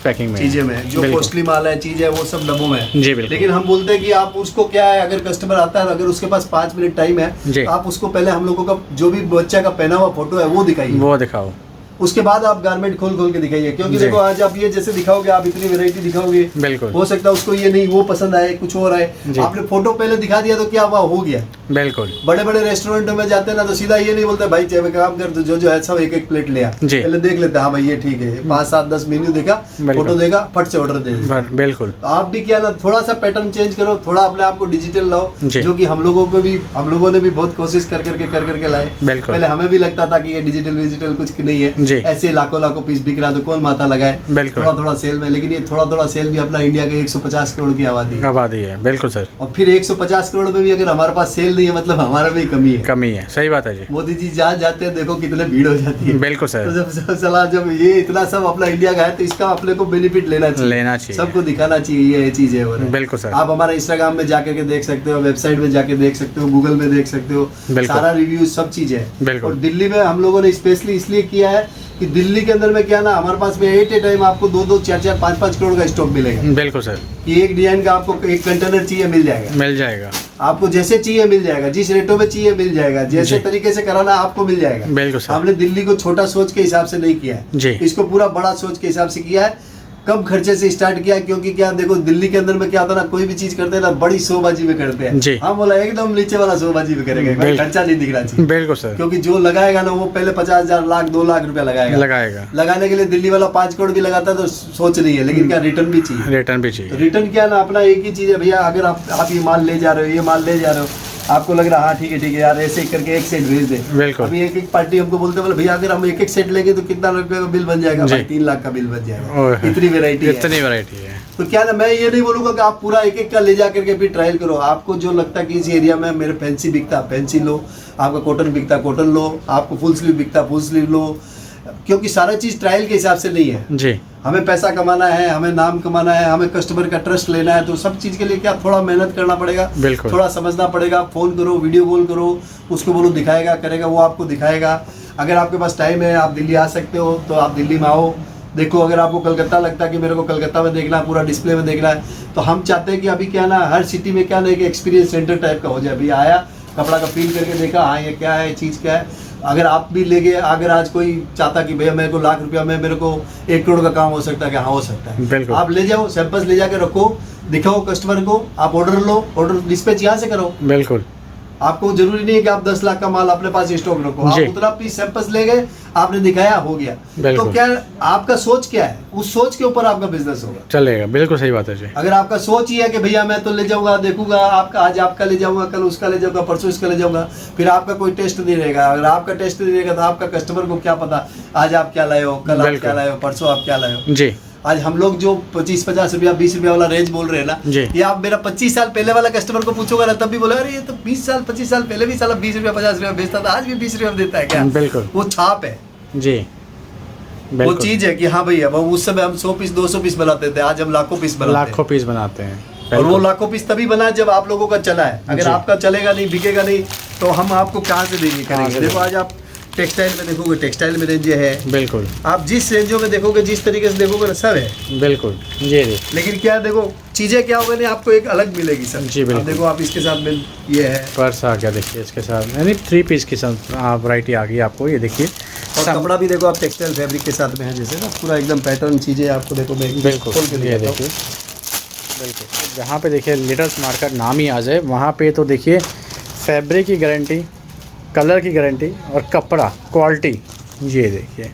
पैकिंग में चीजें में, जो कॉस्टली माल है चीज है वो सब डब्बों में है। जी बिल्कुल। लेकिन हम बोलते हैं कि आप उसको क्या है, अगर कस्टमर आता है अगर उसके पास 5 मिनट टाइम है तो आप उसको पहले हम लोगों का जो भी बच्चा का पहना हुआ फोटो है वो दिखाइए, वो दिखाओ, उसके बाद आप गारमेंट खोल के दिखाइए। क्योंकि देखो आज आप ये जैसे दिखाओगे, आप इतनी वैरायटी दिखाओगे, बिल्कुल हो सकता है उसको ये नहीं वो पसंद आए, कुछ और आए, आपने फोटो पहले दिखा दिया तो क्या हुआ, हो गया। बिल्कुल। बड़े बड़े रेस्टोरेंटों में जाते हैं ना तो सीधा ये नहीं बोलते भाई चाहे काम कर, तो जो है सब एक प्लेट ले आ, पहले देख लेते हैं, हाँ भाई ये ठीक है, 5 7 10 मेन्यू देखा, फोटो देखा, फट से ऑर्डर दे दे। बिल्कुल। आप भी क्या ना थोड़ा सा पैटर्न चेंज करो, थोड़ा अपने आप को डिजिटल लाओ, जो कि हम लोगों ने भी बहुत कोशिश कर करके लाए। पहले हमें भी लगता था कि ये डिजिटल कुछ नहीं है, ऐसे लाखों पीस बिक रहा तो कौन माथा लगाए, थोड़ा सेल में। लेकिन ये थोड़ा सेल भी अपना इंडिया के 150 करोड़ की आबादी है। बिल्कुल सर। और फिर 150 करोड़ में भी अगर हमारे पास सेल नहीं है मतलब हमारा भी कमी है। सही बात है जी। मोदी जी जहाँ जाते हैं देखो कितने भीड़ हो जाती है। बिल्कुल सर। तो जब ये इतना सब अपना इंडिया का है तो इसका अपने को बेनिफिट लेना चाहिए, सबको दिखाना चाहिए ये चीज है। बिल्कुल सर। आप हमारा इंस्टाग्राम में जाकर के देख सकते हो, वेबसाइट में जाके देख सकते हो, गूगल में देख सकते हो, सारा रिव्यू सब चीज है। और दिल्ली में हम लोगों ने स्पेशली इसलिए किया है कि दिल्ली के अंदर में क्या ना हमारे पास में एट ए टाइम आपको 2 4 5 करोड़ का स्टॉक मिलेगा। बिल्कुल सर। कि एक डिजाइन का आपको एक कंटेनर चाहिए मिल जाएगा, आपको जैसे चाहिए मिल जाएगा, जिस रेटों में चाहिए मिल जाएगा, जैसे तरीके से कराना आपको मिल जाएगा। बिल्कुल सर। हमने दिल्ली को छोटा सोच के हिसाब से नहीं किया है, इसको पूरा बड़ा सोच के हिसाब से किया है, कम खर्चे से स्टार्ट किया। क्योंकि क्या देखो दिल्ली के अंदर में क्या होता है ना, कोई भी चीज करते हैं ना बड़ी शोबाजी में करते हैं। हाँ बोला एकदम नीचे वाला शोबाजी में करेंगे, खर्चा नहीं दिखना चाहिए। बिल्कुल सर। क्योंकि जो लगाएगा ना वो पहले 50,000 लाख 2 लाख रुपया लगाएगा। लगाने के लिए दिल्ली वाला 5 करोड़ भी लगाता है तो सोच नहीं है, लेकिन क्या रिटर्न भी चाहिए। रिटर्न क्या ना अपना एक ही चीज है भैया, अगर आप ये माल ले जा रहे हो, आपको लग रहा हाँ ठीक है यार ऐसे करके एक सेट भेज दे। बिल्कुल। अभी एक पार्टी हमको बोलते बोले भैया अगर हम एक सेट लेंगे तो कितना रुपए का बिल बन जाएगा, भाई 3 लाख का बिल बन जाएगा। इतनी वैरायटी है। तो क्या ना मैं ये नहीं बोलूंगा कि आप पूरा एक का ले जा करके फिर ट्रायल करो। आपको जो लगता है कि इस एरिया में मेरे फैंसी बिकता फैंसी लो, आपका कॉटन बिकता कॉटन लो, आपको फुल स्लीव बिकता फुल स्लीव लो। क्योंकि सारा चीज ट्रायल के हिसाब से नहीं है जी। हमें पैसा कमाना है, हमें नाम कमाना है, हमें कस्टमर का ट्रस्ट लेना है, तो सब चीज के लिए क्या थोड़ा मेहनत करना पड़ेगा, थोड़ा समझना पड़ेगा। फोन करो, वीडियो कॉल करो, उसको बोलो दिखाएगा करेगा, वो आपको दिखाएगा। अगर आपके पास टाइम है आप दिल्ली आ सकते हो तो आप दिल्ली में आओ, देखो। अगर आपको कलकत्ता लगता है कि मेरे को कलकत्ता में देखना है, पूरा डिस्प्ले में देखना है, तो हम चाहते हैं कि अभी क्या ना हर सिटी में क्या ना एक एक्सपीरियंस सेंटर टाइप का हो जाए। अभी आया कपड़ा का फील करके देखा, हाँ ये क्या है, चीज़ क्या है। अगर आप भी ले गए, अगर आज कोई चाहता कि भैया मेरे को लाख रुपया में मेरे को 1 करोड़ का काम हो सकता है, कि हाँ हो सकता है, आप ले जाओ, सैंपल्स ले जाके रखो, दिखाओ कस्टमर को, आप ऑर्डर लो, ऑर्डर डिस्पैच यहाँ से करो। बिल्कुल। आपको जरूरी नहीं है कि आप 10 लाख का माल अपने पास स्टॉक रखो, आप उतना पीस सैंपल्स ले गए, आपने दिखाया, हो गया। तो क्या आपका सोच क्या है, उस सोच के ऊपर आपका बिजनेस होगा, चलेगा। बिल्कुल सही बात है जी। अगर आपका सोच ही है कि भैया मैं तो ले जाऊंगा, देखूंगा, आपका आज आपका ले जाऊंगा, कल उसका ले जाऊंगा, परसों इसका ले जाऊंगा, फिर आपका कोई टेस्ट नहीं रहेगा। अगर आपका टेस्ट नहीं रहेगा तो आपका कस्टमर को क्या पता आज आप क्या लाए हो, कल आप क्या लाए हो, परसों आप क्या लाए हो जी। आज हम लोग जो 25-50 रुपया 20 रुपया वाला रेंज बोल रहे हैं ना, ये आप मेरा 25 साल पहले वाला कस्टमर को पूछोगे ना तब भी बोले अरे ये तो 20 साल 25 साल पहले भी साला 20 रुपया 50 रुपया बेचता था, आज भी 20 रुपया देता है क्या। बिल्कुल। वो छाप है जी, वो चीज है कि हाँ भैया वो उस समय हम 100 पीस 200 पीस बनाते थे, आज हम लाखों पीस बनाते हैं। और वो लाखों पीस तभी बना जब आप लोगों का चला है। अगर आपका चलेगा नहीं, बिकेगा नहीं, तो हम आपको कहाँ से देंगे करेंगे। देखो आज आप टेक्सटाइल में देखोगे, टेक्सटाइल में रेंज है, बिल्कुल। आप जिस रेंजों में देखोगे, जिस तरीके से देखोगे ना, सब है, बिल्कुल जी। लेकिन क्या देखो चीजें क्या होगा ना, आपको एक अलग मिलेगी सब जी। बिल्कुल। देखो आप इसके साथ में ये है पर्स आ गया, देखिए इसके साथ यानी 3 पीस की वैरायटी आ गई आपको, ये देखिए। और कपड़ा भी देखो आप टेक्सटाइल फैब्रिक के साथ में है, जैसे ना पूरा एकदम पैटर्न चीजें आपको देखो। बिल्कुल ये देखिए, बिल्कुल। जहाँ पे देखिए लीडर्स मार्केट नाम ही आ जाए, वहाँ पे तो देखिए फैब्रिक की गारंटी, कलर की गारंटी और कपड़ा क्वालिटी, ये देखिए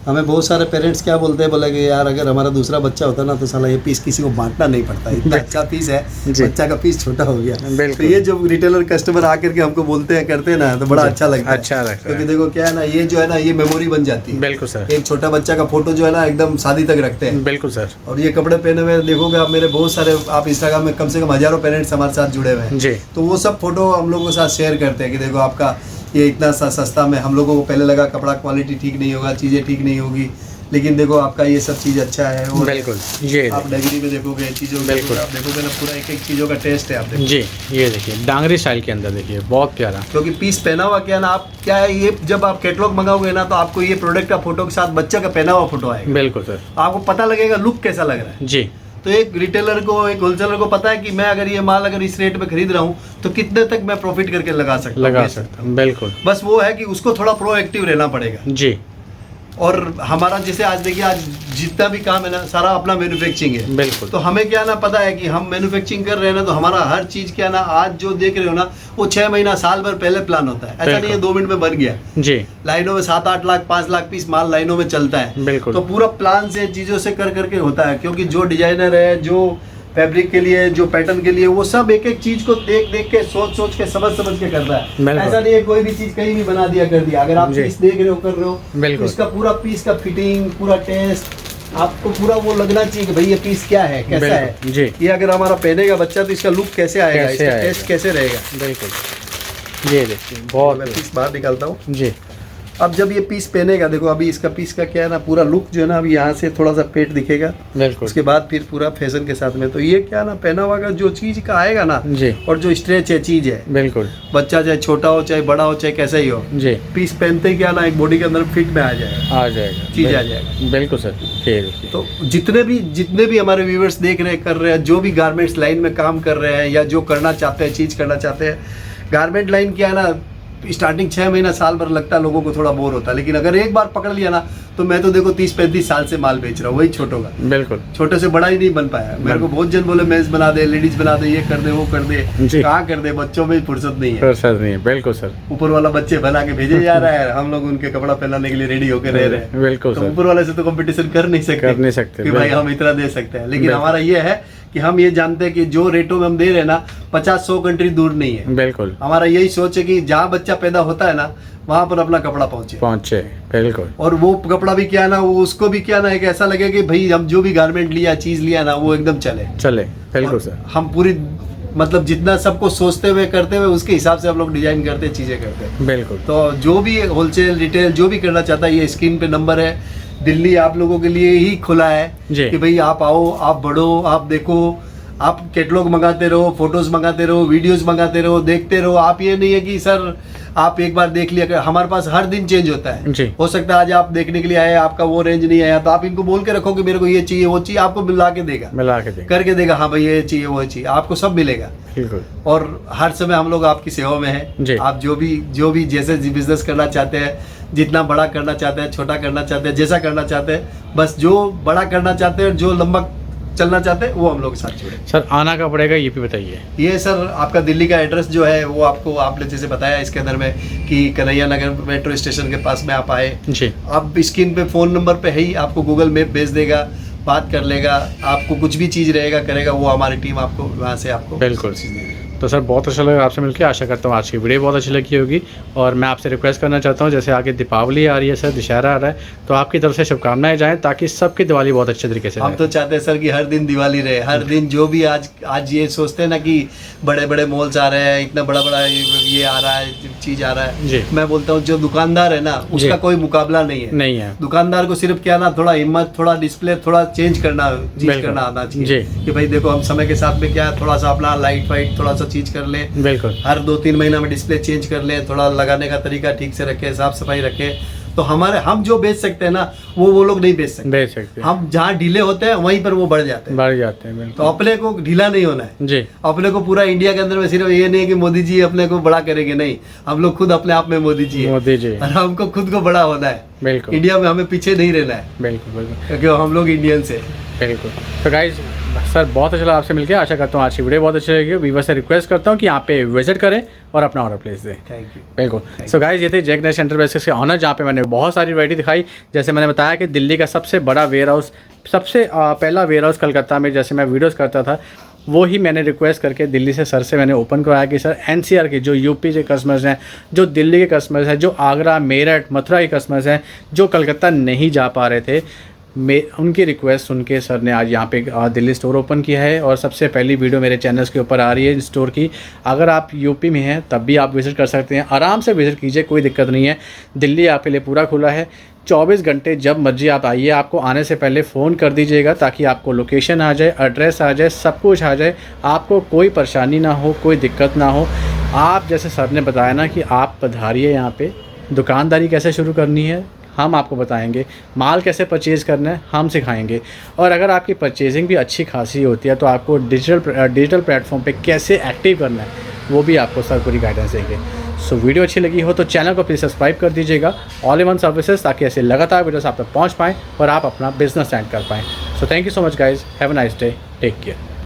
हमें बहुत सारे पेरेंट्स क्या बोलते हैं, बोले कि यार अगर हमारा दूसरा बच्चा होता ना तो साला ये पीस किसी को बांटना नहीं पड़ता, इतना अच्छा पीस है, बच्चा का पीस छोटा हो गया। तो ये जो रिटेलर कस्टमर आकर के हमको बोलते हैं करते हैं ना तो बड़ा अच्छा लगता है। अच्छा लगता है क्योंकि देखो क्या है ना, ये जो है ना ये मेमोरी बन जाती है। बिल्कुल सर। एक छोटा बच्चा का फोटो जो है ना एकदम शादी तक रखते हैं। बिल्कुल सर। और ये कपड़े पहने हुए देखोगे आप, मेरे बहुत सारे आप इंस्टाग्राम में कम से कम हजारों पेरेंट्स हमारे साथ जुड़े हुए हैं जी। तो वो सब फोटो हम लोगों के साथ शेयर करते हैं कि देखो आपका ये इतना सस्ता में, हम लोगों को पहले लगा कपड़ा क्वालिटी ठीक नहीं होगा, चीज़ें ठीक नहीं होगी, लेकिन देखो आपका ये सब चीज़ अच्छा है। और बिल्कुल ये आप डांगरी में देखोगे चीज़ों में, बिल्कुल आप देखोगे ना पूरा एक एक चीज़ों का टेस्ट है आप देखो। जी। ये देखिए डांगरी स्टाइल के अंदर देखिए बहुत प्यारा, क्योंकि पीस पहना हुआ क्या ना, आप क्या है ये जब आप कैटलॉग मंगाओगे ना तो आपको ये प्रोडक्ट का फोटो के साथ बच्चा का पहना हुआ फोटो आएगा। बिल्कुल सर। आपको पता लगेगा लुक कैसा लग रहा है जी। तो एक रिटेलर को, एक होलसेलर को पता है कि मैं अगर ये माल अगर इस रेट पे खरीद रहा हूँ तो कितने तक मैं प्रॉफिट करके लगा सकता हूँ। बिल्कुल। बस वो है कि उसको थोड़ा प्रोएक्टिव रहना पड़ेगा जी। और हमारा जैसे आज देखिए, आज जितना भी काम है ना सारा अपना मैन्युफैक्चरिंग है। बिल्कुल। तो हमें क्या ना पता है कि हम मैन्युफैक्चरिंग कर रहे हैं ना तो हमारा हर चीज क्या ना, आज जो देख रहे हो ना वो 6 महीना साल भर पहले प्लान होता है। ऐसा नहीं है 2 मिनट में बन गया जी। लाइनों में 7-8 लाख 5 लाख पीस माल लाइनों में चलता है। बिल्कुल। तो पूरा प्लान से चीजों से कर करके होता है, क्योंकि जो डिजाइनर है, जो फैब्रिक के लिए, जो पैटर्न के लिए, वो सब एक एक चीज को देख देख के सोच के समझ के करता है। ऐसा नहीं है कोई भी चीज कहीं भी बना दिया कर दिया। अगर आप पीस देख रहे हो कर रहे हो तो इसका पूरा पीस का फिटिंग, पूरा टेस्ट आपको पूरा वो लगना चाहिए कि भाई ये पीस क्या है, कैसा है जी। ये अगर हमारा पहनेगा बच्चा तो इसका लुक कैसे आएगा, इसका टेस्ट कैसे रहेगा। बिल्कुल। ये देखिए बहुत, मैं पीस बाहर निकालता हूँ जी। अब जब ये पीस पहनेगा, देखो अभी इसका पीस का क्या है ना, पूरा लुक जो है ना अभी यहाँ से थोड़ा सा पेट दिखेगा। बिल्कुल। उसके बाद फिर पूरा फैशन के साथ में, तो ये क्या ना पहना हुआ का जो चीज का आएगा ना जी। और जो स्ट्रेच है चीज है, बिल्कुल। बच्चा चाहे छोटा हो चाहे बड़ा हो चाहे कैसा ही हो जी, पीस पहनते ही क्या ना एक बॉडी के अंदर फिट में आ जाएगा, चीज आ जाएगा। बिल्कुल सर। तो जितने भी हमारे व्यूअर्स देख रहे हैं, कर रहे हैं, जो भी गारमेंट्स लाइन में काम कर रहे हैं या जो करना चाहते हैं, चीज करना चाहते हैं, गारमेंट लाइन क्या है ना स्टार्टिंग 6 महीना साल भर लगता है, लोगों को थोड़ा बोर होता है, लेकिन अगर एक बार पकड़ लिया ना तो मैं तो देखो 30-35 साल से माल बेच रहा हूँ, वही छोटों का। बिल्कुल। छोटे से बड़ा ही नहीं बन पाया। मेरे को बहुत जन बोले मेंस बना दे, लेडीज बना दे, ये कर दे, वो कर दे, कहाँ कर दे, बच्चों में फुर्सत नहीं है। फुर्सत नहीं है। बिल्कुल सर। ऊपर वाला बच्चे बना के भेजे जा रहा है, हम लोग उनके कपड़ा पहनाने के लिए रेडी होकर रह रहे हैं। बिल्कुल। तो ऊपर वाले से तो कंपटीशन कर नहीं सकते कि भाई हम इतना दे सकते हैं, लेकिन हमारा ये है कि हम ये जानते हैं कि जो रेटों में हम दे रहे हैं ना 50-100 कंट्री दूर नहीं है। बिल्कुल। हमारा यही सोच है कि जहाँ बच्चा पैदा होता है ना वहाँ पर अपना कपड़ा पहुँचे। बिल्कुल। और वो कपड़ा भी क्या ना, वो उसको भी क्या ना एक ऐसा लगे कि भाई हम जो भी गारमेंट लिया, चीज लिया ना, वो एकदम चले। बिल्कुल सर। हम पूरी मतलब जितना सबको सोचते हुए करते हुए उसके हिसाब से हम लोग डिजाइन करते, चीजें करते हैं। बिल्कुल। तो जो भी होलसेल रिटेल जो भी करना चाहता है, ये स्क्रीन पे नंबर है, दिल्ली आप लोगों के लिए ही खुला है कि भाई आप आओ, आप बढ़ो, आप देखो, आप कैटलॉग मंगाते रहो, फोटोज मंगाते रहो, वीडियोस मंगाते रहो, देखते रहो। आप ये नहीं है कि सर आप एक बार देख लिया, हमारे पास हर दिन चेंज होता है जी। हो सकता है आज आप देखने के लिए आए, आपका वो रेंज नहीं आया, तो आप इनको बोल के रखो कि मेरे को ये चाहिए, वो चाहिए, आपको मिला के देगा, करके देगा। हाँ भाई ये चाहिए, वो चाहिए, आपको सब मिलेगा। बिल्कुल। और हर समय हम लोग आपकी सेवा में हैं। आप जो भी जैसे बिजनेस करना चाहते हैं, जितना बड़ा करना चाहते हैं, छोटा करना चाहते हैं, जैसा करना चाहते हैं, बस जो बड़ा करना चाहते हैं, जो लंबा चलना चाहते हैं, वो हम लोग के साथ जुड़े। सर आना कब पड़ेगा ये भी बताइए। ये सर आपका दिल्ली का एड्रेस जो है वो आपको आपने जैसे बताया इसके अंदर में कि कन्हैया नगर मेट्रो स्टेशन के पास में आप आए जी। आप स्क्रीन पे फ़ोन नंबर पे है ही, आपको गूगल मैप भेज देगा, बात कर लेगा, आपको कुछ भी चीज़ रहेगा करेगा, वो हमारी टीम आपको वहाँ से आपको बिल्कुल चीज़ देगी। तो सर बहुत अच्छा लगा आपसे मिलकर, आशा करता हूँ आज की वीडियो बहुत अच्छी लगी होगी। और मैं आपसे रिक्वेस्ट करना चाहता हूँ, जैसे आगे दीपावली आ रही है सर, दशहरा आ रहा है, तो आपकी तरफ से शुभकामनाएं जाएं ताकि सबकी दिवाली बहुत अच्छे तरीके से। हम तो चाहते हैं सर कि हर दिन दिवाली रहे, हर दिन जो भी आज ये सोचते हैं ना कि बड़े बड़े मॉल्स आ रहे हैं, इतना बड़ा बड़ा ये आ रहा है, चीज़ आ रहा है जी। मैं बोलता हूँ जो दुकानदार है ना उसका कोई मुकाबला नहीं है। दुकानदार को सिर्फ क्या ना थोड़ा हिम्मत, थोड़ा डिस्प्ले, थोड़ा चेंज करना आना चाहिए कि भाई देखो हम समय के साथ में क्या थोड़ा सा अपना लाइट वाइट थोड़ा सा चीज कर ले, बिल्कुल हर 2-3 महीना में डिस्प्ले चेंज कर ले, थोड़ा लगाने का तरीका ठीक से रखे, साफ सफाई रखे, तो हम जो बेच सकते हैं ना वो लोग नहीं बेच सकते। हम जहाँ ढीले होते हैं वहीं पर वो बढ़ जाते हैं। तो अपने को ढीला नहीं होना है जी। अपने को पूरा इंडिया के अंदर में सिर्फ ये नहीं है कि मोदी जी अपने को बड़ा करेंगे, नहीं, हम लोग खुद अपने आप में मोदी जी है और हमको खुद को बड़ा होना है। बिल्कुल इंडिया में हमें पीछे नहीं रहना है, बिल्कुल क्योंकि हम लोग इंडियंस है। बिल्कुल। तो गाइस सर बहुत अच्छा लगा आपसे मिलकर, आशा करता हूँ आज की वीडियो बहुत अच्छी लगी। वीवर से रिक्वेस्ट करता हूँ कि यहाँ पे विजिट करें और अपना ऑर्डर प्लेस दें। Thank you. बिल्कुल। सो गाइस, ये थे जैक नेशन एंटरप्राइजेस के ऑनर, जहाँ पे मैंने बहुत सारी वैरायटी दिखाई। जैसे मैंने बताया कि दिल्ली का सबसे बड़ा वेयर हाउस, सबसे पहला वेयर हाउस कलकत्ता में जैसे मैं वीडियोस करता था, वो ही मैंने रिक्वेस्ट करके दिल्ली से सर से मैंने ओपन करवाया कि सर एनसीआर के जो यूपी के कस्टमर्स हैं, जो दिल्ली के कस्टमर्स हैं, जो आगरा, मेरठ, मथुरा के कस्टमर्स हैं, जो कलकत्ता नहीं जा पा रहे थे, उनकी रिक्वेस्ट सुन के सर ने आज यहाँ पे दिल्ली स्टोर ओपन किया है। और सबसे पहली वीडियो मेरे चैनल्स के ऊपर आ रही है स्टोर की। अगर आप यूपी में हैं तब भी आप विज़िट कर सकते हैं, आराम से विज़िट कीजिए, कोई दिक्कत नहीं है। दिल्ली आपके लिए पूरा खुला है, 24 घंटे जब मर्जी आप आइए। आपको आने से पहले फ़ोन कर दीजिएगा ताकि आपको लोकेशन आ जाए, एड्रेस आ जाए, सब कुछ आ जाए, आपको कोई परेशानी ना हो, कोई दिक्कत ना हो। आप जैसे सर ने बताया ना कि आप पधारिए यहाँ पे, दुकानदारी कैसे शुरू करनी है हम आपको बताएंगे, माल कैसे परचेज़ करना है हम सिखाएंगे, और अगर आपकी परचेजिंग भी अच्छी खासी होती है तो आपको डिजिटल प्लेटफॉर्म पे कैसे एक्टिव करना है वो भी आपको सर पूरी गाइडेंस देंगे। सो वीडियो अच्छी लगी हो तो चैनल को प्लीज़ सब्सक्राइब कर दीजिएगा, ऑल इन वन सर्विसेज, ताकि ऐसे लगातार वीडियोस आप तक पहुँच पाएँ और आप अपना बिजनेस स्टार्ट कर पाएँ। So thank you so much guys, have a nice day, take care.